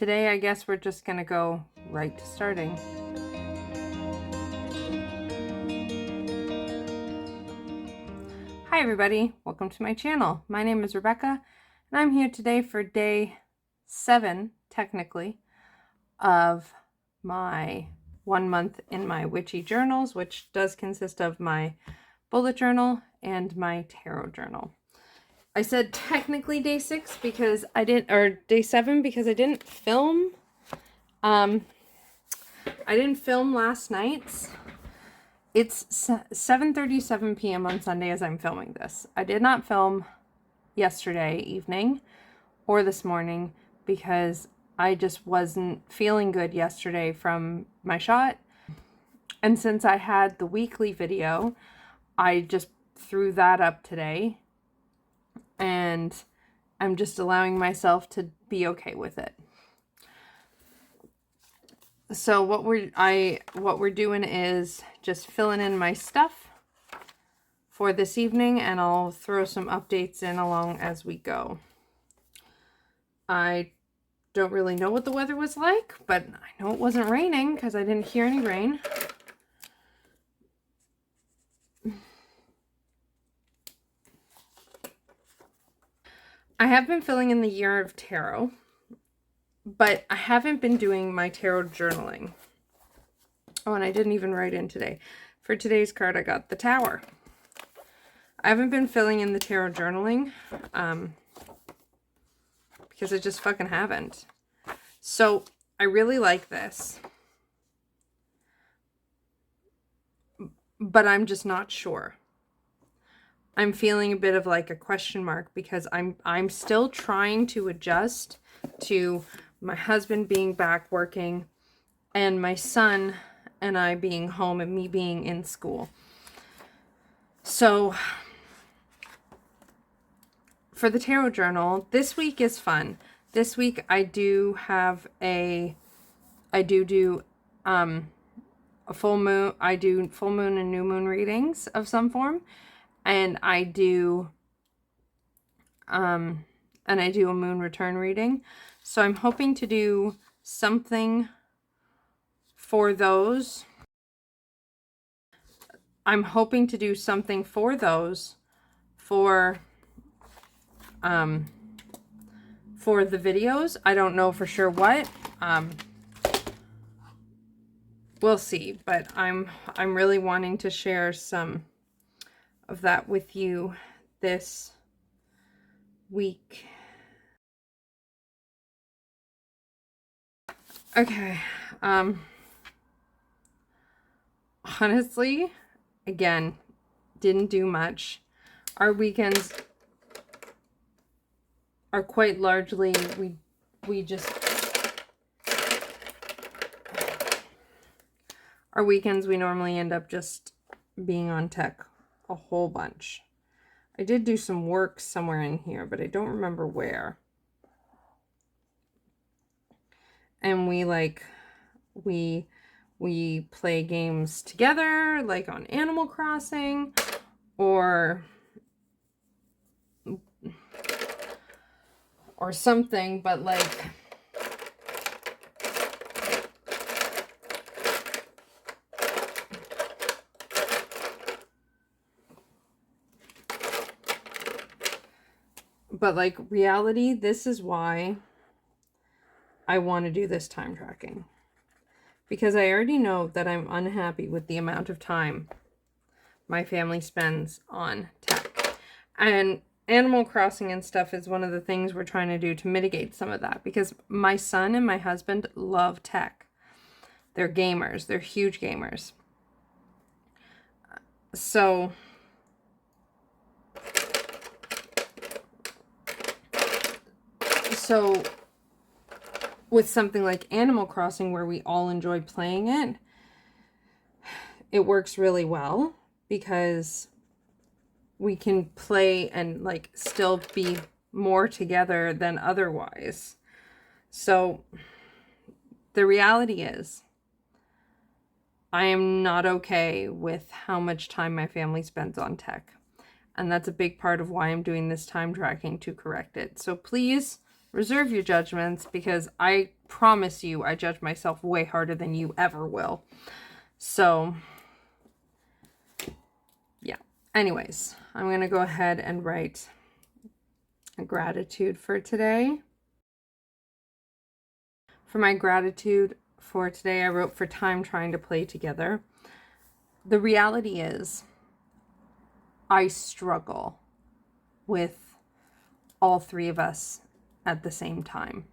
today I guess we're just gonna go right to starting. Hi everybody, welcome to my channel. My name is Rebecca and I'm here today for day 7, technically, of my 1 month in my witchy journals, which does consist of my bullet journal and my tarot journal. I said technically day 6 because I didn't, or day 7 because I didn't film. I didn't film last night's. It's 7:37 p.m. on Sunday as I'm filming this. I did not film yesterday evening or this morning because I just wasn't feeling good yesterday from my shot. And since I had the weekly video, I just threw that up today. And I'm just allowing myself to be okay with it. So what we're doing is just filling in my stuff for this evening, and I'll throw some updates in along as we go. I don't really know what the weather was like, but I know it wasn't raining because I didn't hear any rain. I have been filling in the year of tarot, but I haven't been doing my tarot journaling. Oh, and I didn't even write in today. For today's card, I got the Tower. I haven't been filling in the tarot journaling because I just fucking haven't. So I really like this, but I'm just not sure. I'm feeling a bit of like a question mark because I'm still trying to adjust to my husband being back working and my son and I being home and me being in school. So for the tarot journal, this week is fun. This week I do have a full moon. I do full moon and new moon readings of some form. And I do a moon return reading. So I'm hoping to do something for those. I'm hoping to do something for those for the videos. I don't know for sure what. We'll see, but I'm really wanting to share some of that with you this week. Okay. Honestly, again, didn't do much. Our weekends are quite largely our weekends we normally end up just being on tech a whole bunch. I did do some work somewhere in here, but I don't remember where. And we play games together, like on Animal Crossing, or something, but like reality, this is why I want to do this time tracking. Because I already know that I'm unhappy with the amount of time my family spends on tech. And Animal Crossing and stuff is one of the things we're trying to do to mitigate some of that. Because my son and my husband love tech. They're gamers. They're huge gamers. So with something like Animal Crossing, where we all enjoy playing it, it works really well because we can play and like still be more together than otherwise. So the reality is I am not okay with how much time my family spends on tech. And that's a big part of why I'm doing this time tracking, to correct it. So please reserve your judgments, because I promise you I judge myself way harder than you ever will. So, yeah. Anyways, I'm going to go ahead and write a gratitude for today. For my gratitude for today, I wrote for time trying to play together. The reality is, I struggle with all three of us at the same time.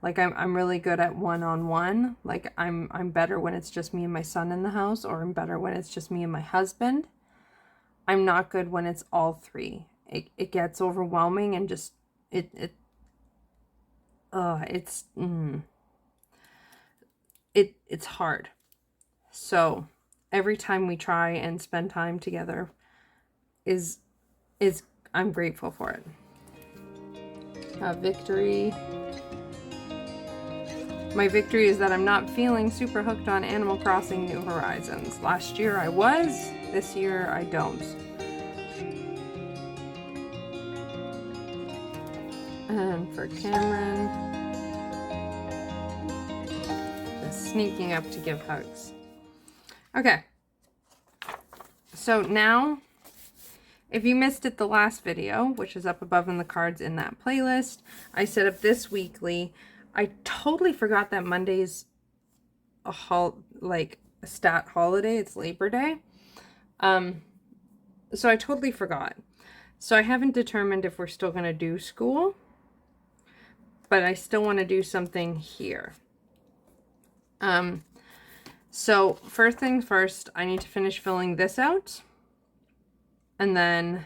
Like I'm really good at one-on-one. Like I'm better when it's just me and my son in the house, or I'm better when it's just me and my husband. I'm not good when it's all three. It gets overwhelming, and just it's hard. So every time we try and spend time together is I'm grateful for it. Victory. My victory is that I'm not feeling super hooked on Animal Crossing New Horizons. Last year I was, this year I don't. And for Cameron, just sneaking up to give hugs. Okay. So now, if you missed it the last video, which is up above in the cards in that playlist, I set up this weekly. I totally forgot that Monday's a stat holiday. It's Labor Day. So I totally forgot. So I haven't determined if we're still going to do school, but I still want to do something here. So first things first, I need to finish filling this out, and then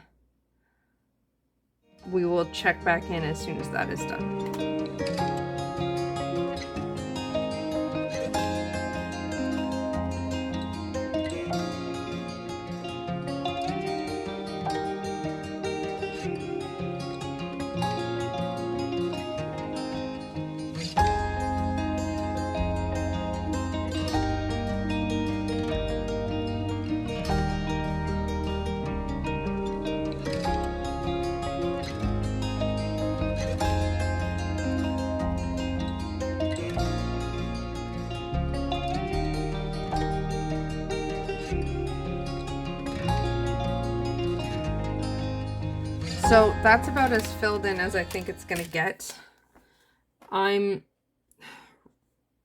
we will check back in as soon as that is done. So that's about as filled in as I think it's going to get. I'm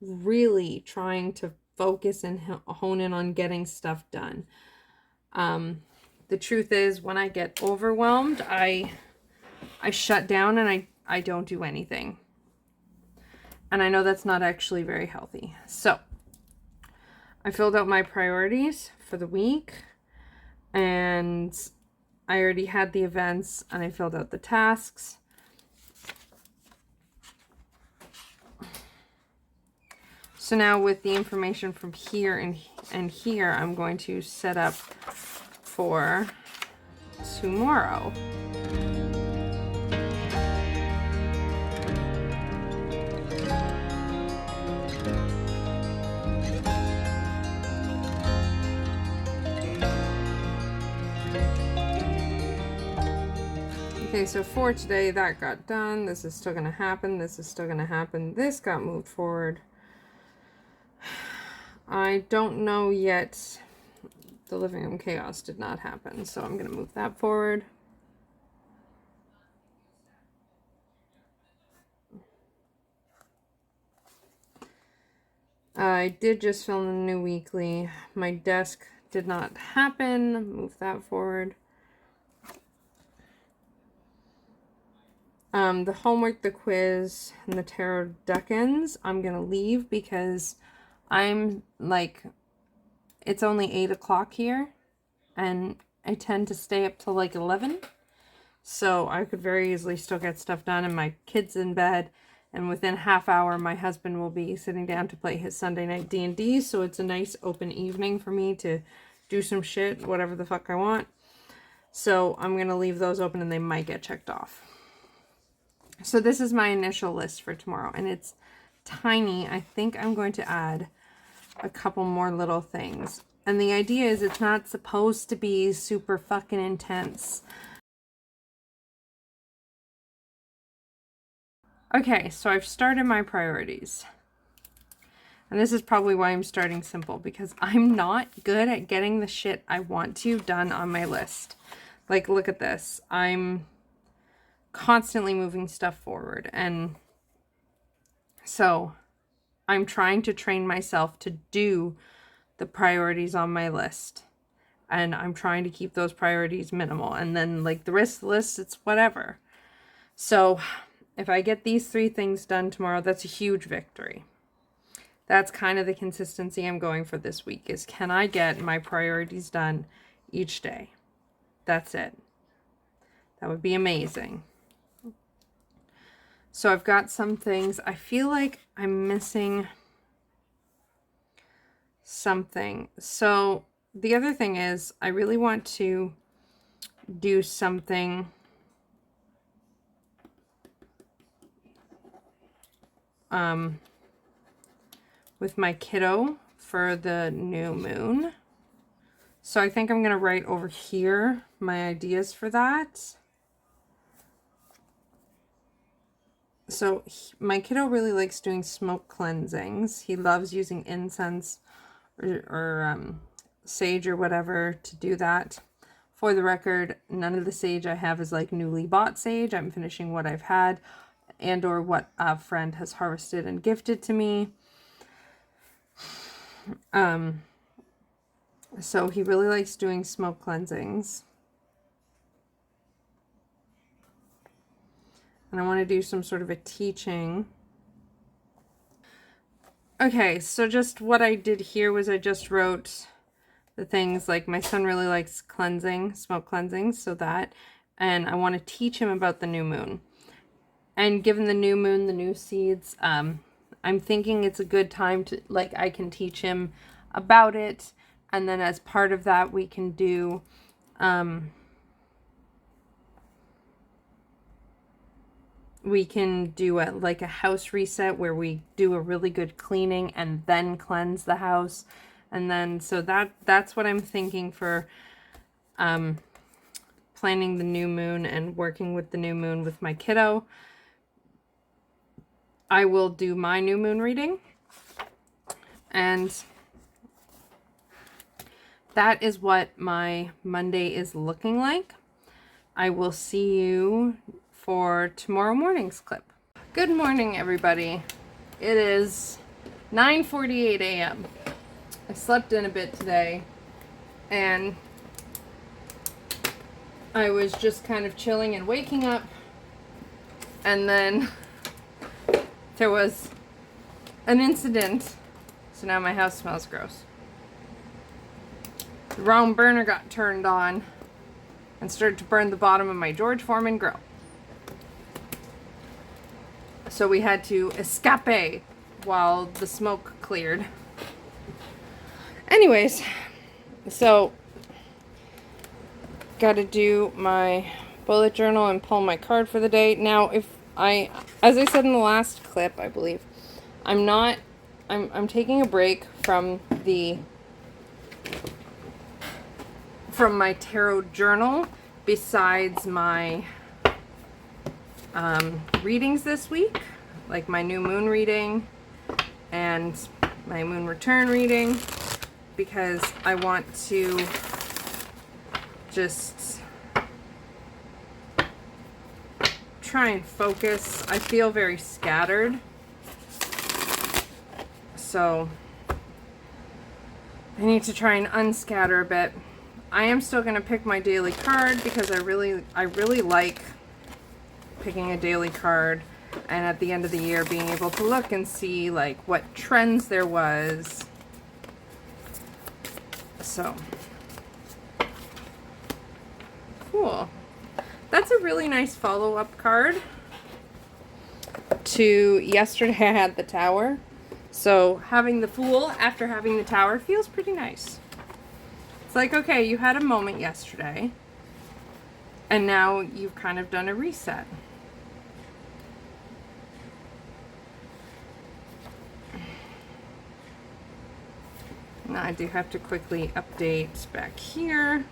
really trying to focus and hone in on getting stuff done. The truth is, when I get overwhelmed, I shut down and I don't do anything. And I know that's not actually very healthy. So I filled out my priorities for the week, and I already had the events, and I filled out the tasks. So now with the information from here and here, I'm going to set up for tomorrow. Okay, so for today, that got done. This is still going to happen. This is still going to happen. This got moved forward. I don't know yet. The living room chaos did not happen, so I'm going to move that forward. I did just film a new weekly. My desk did not happen. Move that forward. The homework, the quiz, and the tarot deckins, I'm going to leave because I'm like, it's only 8 o'clock here, and I tend to stay up till like 11. So I could very easily still get stuff done, and my kid's in bed, and within a half hour, my husband will be sitting down to play his Sunday night D&D, so it's a nice open evening for me to do some shit, whatever the fuck I want. So I'm going to leave those open, and they might get checked off. So this is my initial list for tomorrow, and it's tiny. I think I'm going to add a couple more little things. And the idea is it's not supposed to be super fucking intense. Okay, so I've started my priorities. And this is probably why I'm starting simple, because I'm not good at getting the shit I want to done on my list. Like, look at this. I'm constantly moving stuff forward. And so I'm trying to train myself to do the priorities on my list. And I'm trying to keep those priorities minimal. And then, like, the rest of the list, it's whatever. So if I get these 3 things done tomorrow, that's a huge victory. That's kind of the consistency I'm going for this week, is can I get my priorities done each day? That's it. That would be amazing. So I've got some things. I feel like I'm missing something. So the other thing is, I really want to do something with my kiddo for the new moon. So I think I'm going to write over here my ideas for that. So my kiddo really likes doing smoke cleansings. He loves using incense or sage or whatever to do that. For the record, none of the sage I have is like newly bought sage. I'm finishing what I've had and or what a friend has harvested and gifted to me. So he really likes doing smoke cleansings. And I want to do some sort of a teaching. Okay, so just what I did here was I just wrote the things like my son really likes cleansing, smoke cleansing, so that, and I want to teach him about the new moon. And given the new moon, the new seeds, I'm thinking it's a good time to, like, I can teach him about it. And then as part of that, we can do, like a house reset where we do a really good cleaning and then cleanse the house. And then, so that's what I'm thinking for, planning the new moon and working with the new moon with my kiddo. I will do my new moon reading, and that is what my Monday is looking like. I will see you for tomorrow morning's clip. Good morning, everybody. It is 9:48 a.m. I slept in a bit today, and I was just kind of chilling and waking up, and then there was an incident, so now my house smells gross. The wrong burner got turned on and started to burn the bottom of my George Foreman grill. So we had to escape while the smoke cleared. Anyways, so got to do my bullet journal and pull my card for the day. Now, as I said in the last clip, I believe, I'm taking a break from my tarot journal besides my readings this week, like my new moon reading and my moon return reading, because I want to just try and focus. I feel very scattered, so I need to try and unscatter a bit. I am still going to pick my daily card because I really like picking a daily card, and at the end of the year being able to look and see like what trends there was. So cool. That's a really nice follow-up card to yesterday I had the Tower. So having the Fool after having the Tower feels pretty nice. It's like, okay, you had a moment yesterday, and now you've kind of done a reset. Now I do have to quickly update back here.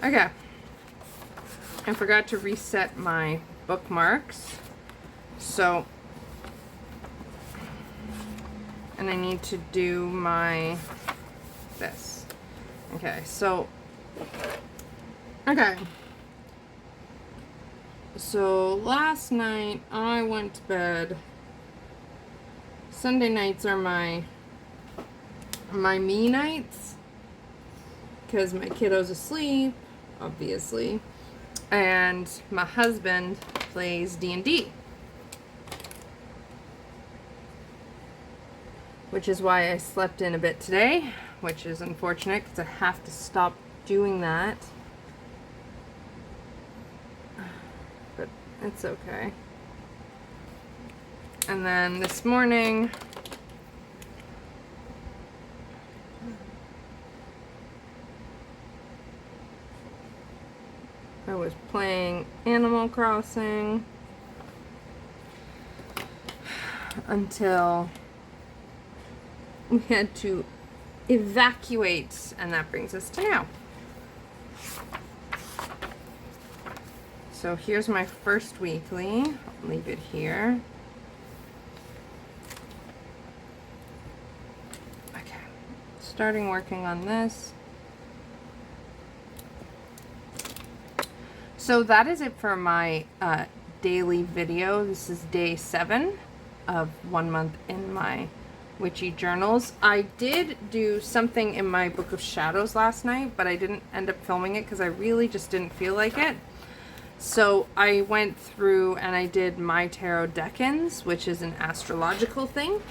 Okay. I forgot to reset my bookmarks. So, and I need to do this. Okay, so, okay. So last night I went to bed. Sunday nights are my me nights, because my kiddo's asleep, obviously, and my husband plays D&D, which is why I slept in a bit today, which is unfortunate because I have to stop doing that, but it's okay. And then this morning, I was playing Animal Crossing until we had to evacuate, and that brings us to now. So here's my first weekly. I'll leave it here. Okay, starting working on this. So that is it for my daily video. This is day 7 of 1 month in my witchy journals. I did do something in my Book of Shadows last night, but I didn't end up filming it because I really just didn't feel like it. So I went through and I did my tarot decans, which is an astrological thing.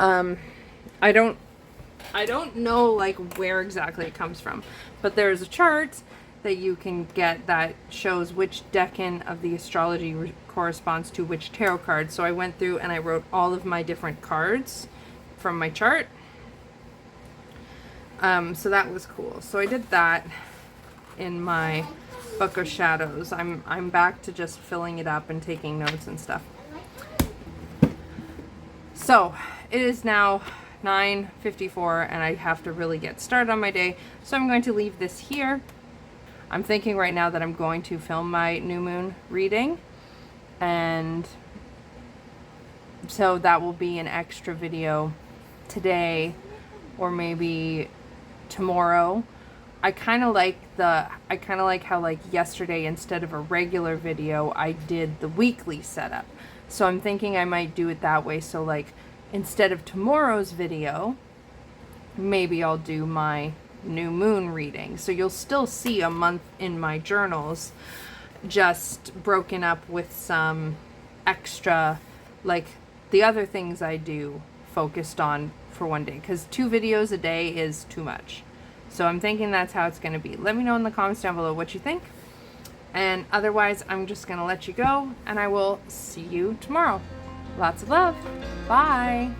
I don't know like where exactly it comes from, but there's a chart that you can get that shows which decan of the astrology corresponds to which tarot card. So I went through and I wrote all of my different cards from my chart. So that was cool. So I did that in my Book of Shadows. I'm back to just filling it up and taking notes and stuff. So it is now 9:54 and I have to really get started on my day. So I'm going to leave this here. I'm thinking right now that I'm going to film my new moon reading, and so that will be an extra video today or maybe tomorrow. I kind of like how like yesterday, instead of a regular video, I did the weekly setup. So I'm thinking I might do it that way. So like instead of tomorrow's video, maybe I'll do my new moon reading. So you'll still see a month in my journals, just broken up with some extra, like the other things I do focused on for one day, because 2 videos a day is too much. So I'm thinking that's how it's going to be. Let me know in the comments down below what you think. And otherwise, I'm just going to let you go, and I will see you tomorrow. Lots of love. Bye.